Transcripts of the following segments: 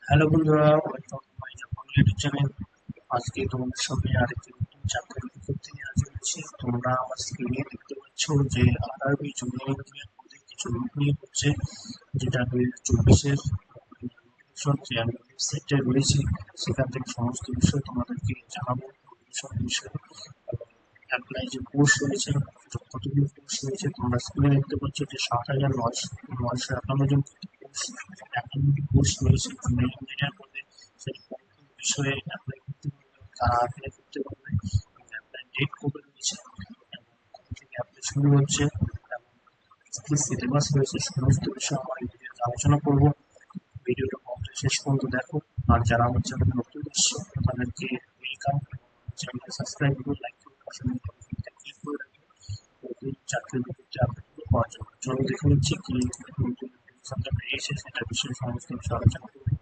Hello বন্ধুরা, welcome to my YouTube channel. আজকে তোমাদের সামনে আরেকটি নতুন চ্যাপ্টার করতে নিয়ে হাজির হয়েছি। তোমরা আমার স্ক্রিনে দেখতে পাচ্ছ যে আরআরবি জুনিয়র ইঞ্জিনিয়ার পদে কিছু নিয়োগ নিয়োগ হচ্ছে, যেটা 2024-এর যে আমি ওয়েবসাইটে রয়েছি সেখান থেকে সমস্ত বিষয় তোমাদেরকে জানাবো। সব বিষয়ে অ্যাপ্লাই যে কোর্স রয়েছে, কতগুলো কোর্স রয়েছে তোমরা স্ক্রিনে দেখতে পাচ্ছ যে 7,951 জন একাডেমিক কোর্স রয়েছে জুনিয়র ইঞ্জিনিয়ার পদে। সেই কোন কোন বিষয়ে অ্যাপ্লাই করতে পারবে, কারা অ্যাপ্লাই করতে পারবে, অ্যাপ্লাই ডেট কবে রয়েছে, এবং কোথা থেকে অ্যাপ্লাই শুরু হচ্ছে, এবং কি সিলেবাস রয়েছে, সমস্ত বিষয়ে আমার এই ভিডিওতে আলোচনা করবো। ভিডিওটা কমপ্লিট শেষ পর্যন্ত দেখো। আর যারা আমার চ্যানেল নতুন এসছো তাদেরকে ওয়েলকাম। চ্যানেলটা সাবস্ক্রাইব করুন, লাইক করুন, পাশে নোটিফিকেশনটা ক্লিক করে রাখুন নতুন চাকরির বিজ্ঞপ্তি আপডেটগুলো পাওয়ার জন্য। চলো দেখে নিচ্ছি কি নতুন নোটিফিকেশনটা বেরিয়েছে, সেটা বিষয়ে সমস্ত বিষয়ে আলোচনা করবো।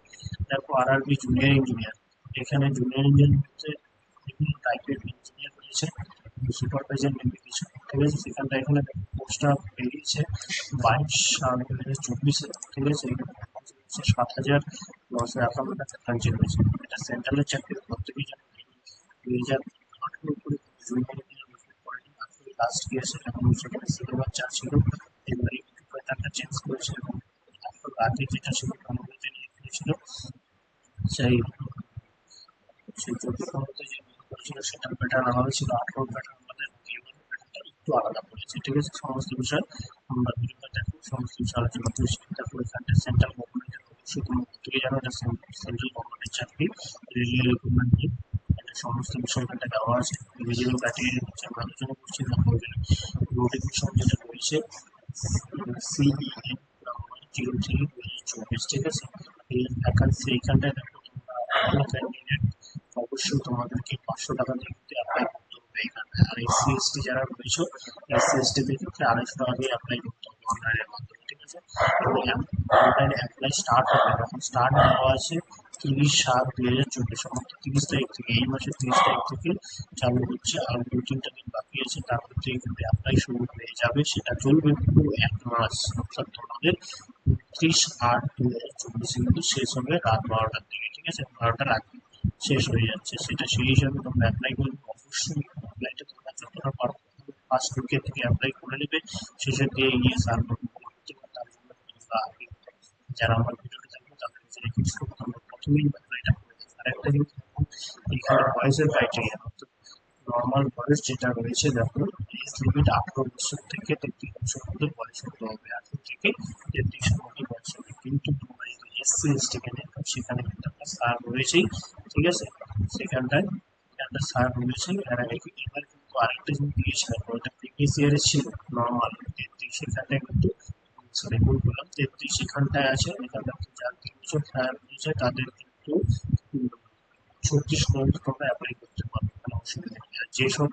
দেখো, আরআরবি জুনিয়র ইঞ্জিনিয়ার, এখানে জুনিয়র ইঞ্জিনিয়ার মধ্যে বিভিন্ন টাইপের ইঞ্জিনিয়ার রয়েছে, সুপারভাইজার নেমে কিছু, ঠিক আছে। সেখানটা এখানে পোস্টটা বেরিয়েছে 22/7/2024-এ, ঠিক আছে। এখানে vacancy রয়েছে 7,951টা ভ্যাকান্সি রয়েছে। এটা সেন্ট্রালের চাকরি, প্রত্যেকেই জানো। 2018 করে জুনিয়র ইঞ্জিনিয়ার রিক্রুট করেনি, 18 লাস্ট গিয়েছে। এখন সেখানে সিলেবাস যা ছিল এবারে একটু প্যাটার্নটা চেঞ্জ করেছে, এবং আগে যেটা ছিল কমিউনিটি নিয়ে ছিল সেই সেই 14-15 যে নিয়োগ করেছিল সেটার প্যাটার্ন আলাদা ছিল, 18 প্যাটার্ন আলাদা, এবং এবার প্যাটার্নটা একটু আলাদা করেছে, ঠিক আছে। সমস্ত বিষয় আমরা ভিডিওটা দেখো, সমস্ত বিষয় আলোচনা করেছি। তারপর এখানটা সেন্ট্রাল গভর্নমেন্টের, অবশ্যই তোমরা প্রত্যেকেই জানো এটা সেন্ট্রাল গভর্নমেন্টের চাকরি, রেলওয়ে রিক্রুটমেন্ট নিয়ে। এটা সমস্ত বিষয় এখানটা দেওয়া আছে। এলিজিবল ক্রাইটেরিয়া নিচ্ছে আমরা আলোচনা করছি। তারপর নোটিফিকেশন যেটা রয়েছে CEN 03/2024, ঠিক আছে। এই ভ্যাকান্সি এইখানটায় দেখো তোমরা ক্যান্ডিডেট, অবশ্যই তোমাদেরকে 500 টাকা দিয়ে কিন্তু অ্যাপ্লাই করতে হবে এখানে। আর SC/ST যারা রয়েছে, SC/ST-দের ক্ষেত্রে 250 টাকা দিয়ে অ্যাপ্লাই করতে হবে অনলাইনের মাধ্যমে, ঠিক আছে। এবং অনলাইনে অ্যাপ্লাই স্টার্ট হবে, এখন স্টার্ট দেওয়া আছে 30/7/2024, অর্থাৎ 30 তারিখ থেকে, এই মাসের 30 তারিখ থেকে চালু হচ্ছে। আর 2-3টা দিন বাকি আছে, তারপর থেকে কিন্তু অ্যাপ্লাই শুরু হয়ে যাবে। সেটা চলবে পুরো 1 মাস, অর্থাৎ তোমাদের 29/8/2024 কিন্তু শেষ হবে রাত 12টার দিকে, ঠিক আছে। 12টার আগে শেষ হয়ে যাচ্ছে। সেটা সেই হিসাবে তোমরা অ্যাপ্লাই করবে। অবশ্যই অ্যাপ্লাইটা তোমরা যতটা পারো ফার্স্ট উইকের থেকে অ্যাপ্লাই করে নেবে, শেষের দিকে গিয়ে সার্ভার করতে পারো। তার জন্য তোমরা আগে যারা আমার ভিডিওটা দেখবে তাদের কাছে রিকোয়েস্ট করবো তোমরা প্রথমেই অ্যাপ্লাইটা করে দেবে। আর একটা জিনিস দেখো, এখানে বয়সের ক্রাইটেরিয়া, অর্থাৎ নর্মাল বয়স যেটা রয়েছে, দেখো এজ লিমিট 18 বছর থেকে 33 বছর মধ্যে বয়স হতে হবে, 18 থেকে 33-এর মধ্যে বয়স হবে। কিন্তু তোমরা যদি SC/ST কে দেখো, সেখানে কিন্তু একটা স্যার রয়েছেই, ঠিক আছে। সেখানটায় একটা স্যার রয়েছে। এর আগে এবার কিন্তু আরেকটা জিনিস দিয়েছিলাম, ওটা প্রিভিয়াস ইয়ারে ছিল নর্মাল 33, সেখানটায় কিন্তু সরি ভুল বললাম, 33 সেখানটায় আছে। এখানটা যার 3 বছর স্যার রয়েছে তাদের কিন্তু 36 পর্যন্ত তোমরা অ্যাপ্লাই করতে পারবে, কোনো অসুবিধা নেই। আর যেসব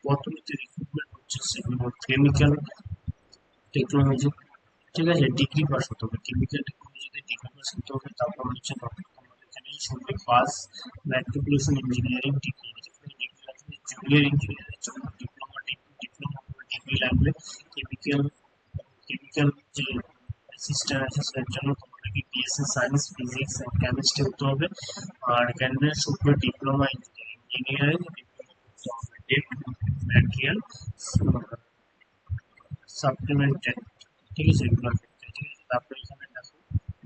পদ্ধতিতে রিক্রুটমেন্ট হচ্ছে সেগুলো কেমিক্যাল টেকনোলজি, ঠিক আছে, ডিগ্রি পাস হতে হবে। কেমিক্যাল টেকনোলজিতে ডিগ্রি পাস হতে হবে। তারপর হচ্ছে তোমাদের এখানে সঙ্গে পাস ম্যাট্রিকুলেশন ইঞ্জিনিয়ারিং ডিগ্রি, যেখানে ডিগ্রি লাগবে জুনিয়র ইঞ্জিনিয়ারের জন্য ডিপ্লোমা, ডিপ্লোমা ডিগ্রি লাগবে। কেমিক্যাল কেমিক্যাল যে অ্যাসিস্ট্যান্ট আছে সেটার জন্য তোমাদেরকে BSc science, physics and chemistry হতে হবে। আর ক্যান্ডিডেট শুধু ডিপ্লোমা ইঞ্জিনিয়ারিং ডিপ্লোমা করতে হবে। ডেট ম্যাটেরিয়াল সাপ্লিমেন্টারি, ঠিক আছে, এগুলো ক্ষেত্রে, ঠিক আছে। তারপরে এখানে দেখো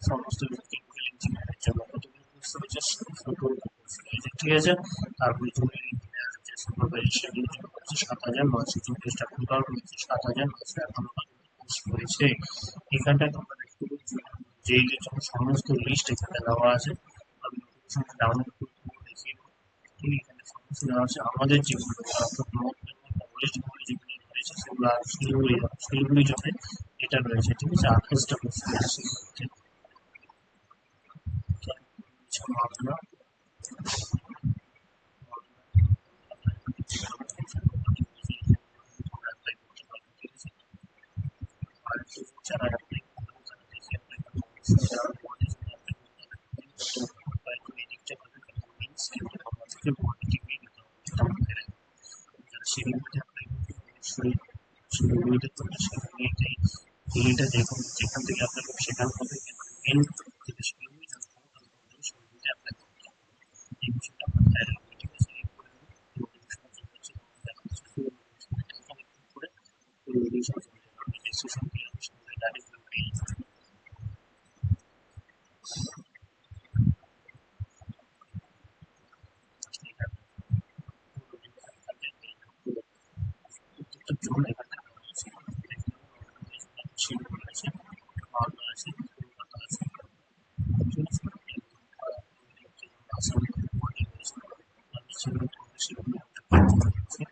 সমস্ত কেমিক্যাল ইঞ্জিনিয়ারের জন্য কতগুলো কোর্স রয়েছে, 17টা কোর্স রয়েছে, ঠিক আছে। তারপরে জুনিয়র ইঞ্জিনিয়ার যে সুপারভাইজার সেগুলোর জন্য হচ্ছে 7,924টা, টোটাল রয়েছে 7,951টা কোর্স রয়েছে। এখানটায় তোমরা দেখতে পাচ্ছ যে যে সমস্ত লিস্ট এখানে দেওয়া আছে। আমি ডাউনলোড করে দেখিয়ে দেবো, ঠিক আছে। এখানে সমস্ত দেওয়া আছে। আমাদের যেগুলো অর্থাৎ নর্থ বেঙ্গল ওয়েস্ট বেঙ্গল যেগুলো রয়েছে সেগুলো শিলিগুড়ি জবে এটা রয়েছে, ঠিক আছে। 28টা কোর্স রয়েছে সেগুলোর মধ্যে মালদা, অ্যাপ্লাই করতে পারবে, ঠিক আছে। আর যারা অ্যাপ্লাই করবে তারা দেখে অ্যাপ্লাই করবে, অবশ্যই যারা বোর্ডে জন্য অ্যাপ্লাই করবে তাদের কিন্তু একটু এদিকটা পাবে, কারণ মিন্স কিন্তু আমাদেরকে বোর্ড ডিগ্রি দিতে হবে, যেটা মাথায় রাখবে। যারা শিলিগুড়িতে অ্যাপ্লাই করবে অবশ্যই শিলিগুড়িতে করবে, শিলিগুড়িতেই এইটা দেখুন যেখান থেকে অ্যাপ্লাই করবে সেখান হবে, কিন্তু মেন যেটা সেখানে জানতে হবে তাহলে তোমাদের সেগুলোতে অ্যাপ্লাই করতে হবে। এই বিষয়টা মাথায় রাখবে, ঠিক আছে? এরপরে নোটিফিকেশন চলে যাচ্ছে, তোমাদের দেখা যাচ্ছে ফুল নোটিফিকেশন এখানে ক্লিক করে ফুল নোটিফিকেশন চলে যাবে, রেজিস্ট্রেশন দিয়ে আমি সেগুলো ডাইরেক্ট পেয়ে যাবে। প্রত্যেকটা জোন এখানে দেওয়া আছে, শিলচর আছে, মালদা আছে, কলকাতা আছে, ঠিক আছে? আসাম রয়েছে, সেগুলো তোমাদের সেগুলো আছে।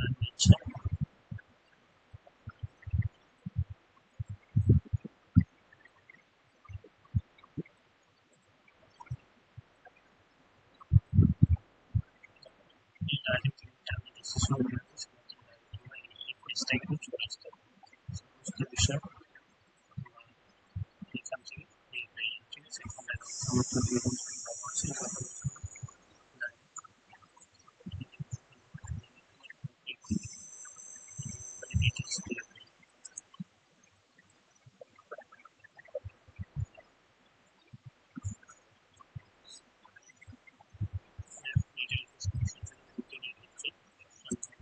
নিচ্ছে এই ডাইরেক্ট লিঙ্কটা আমি ডিসক্রিপশনে দিয়ে দেবো, সেখান থেকে ডাইরেক্ট তোমরা এই পেজটায় কিন্তু চলে আসতে পারো। সমস্ত বিষয় এখান থেকে পেয়ে যাবে, ঠিক আছে? এখানে সমস্ত ডিটেলস দেওয়া আছে, ডিটেলস দিয়ে ডিটেলস নিয়ে নিচ্ছে,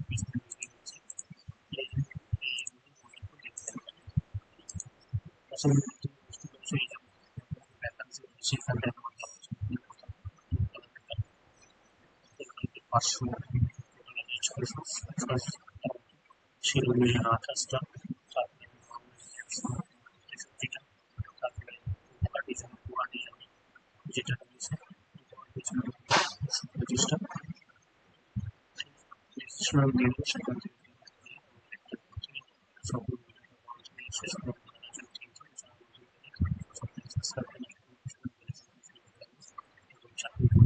পিছনে দিয়ে দিচ্ছে, এই দেখতে পাবে। আসলে তুমি বুঝতে পারছো এই যে ভ্যাকান্সি সেখানে তোমার দেওয়া আছে 500, ছয়শো, সেগুলো 28টা, তারপরে তেষট্টিটা, তারপরে গুয়াহাটি যেটা রয়েছে পিছনে 25টা রেজিস্ট্রেশন দিয়ে দেবো, সেখান থেকে সকল শেষ করে সাবস্ক্রাইব